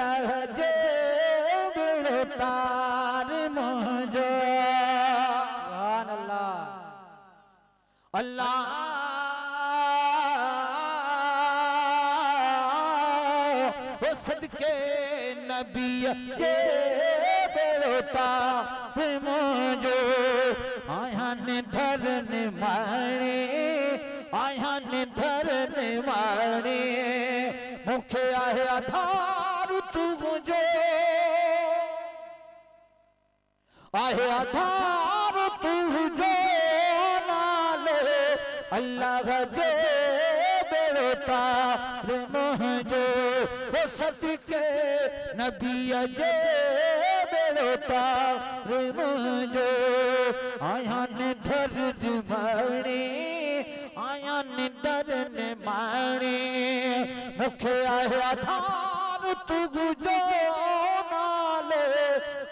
अल्लाह जे बेड़ो तार मुझो सुभान अल्लाह अल्लाह हो सदके नबी जे बेड़ो तार मुझो आया ने धरन माणे आया ने धरन माणे मुखे आहे आधार तुझो आहे आधार तुझो नाले अल्लाह जे बेड़ो तार मुझो वो सदके नबी जे बेड़ो तार मुझो आया ने धरन माणे आया ने धरन माणे मुखे आहे आधार तुझो नाले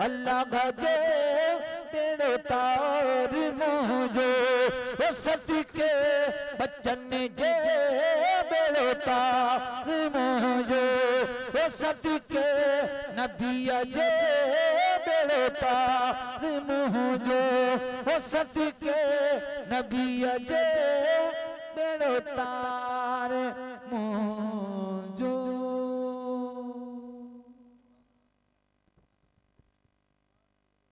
अल्लाह जे बेड़ो तार मुझो वो सदके बच्चन जे बेड़ो तार मुझो वो सदके नबी जे बेड़ो तार मुझो वो सदके नबी जे बेड़ो तार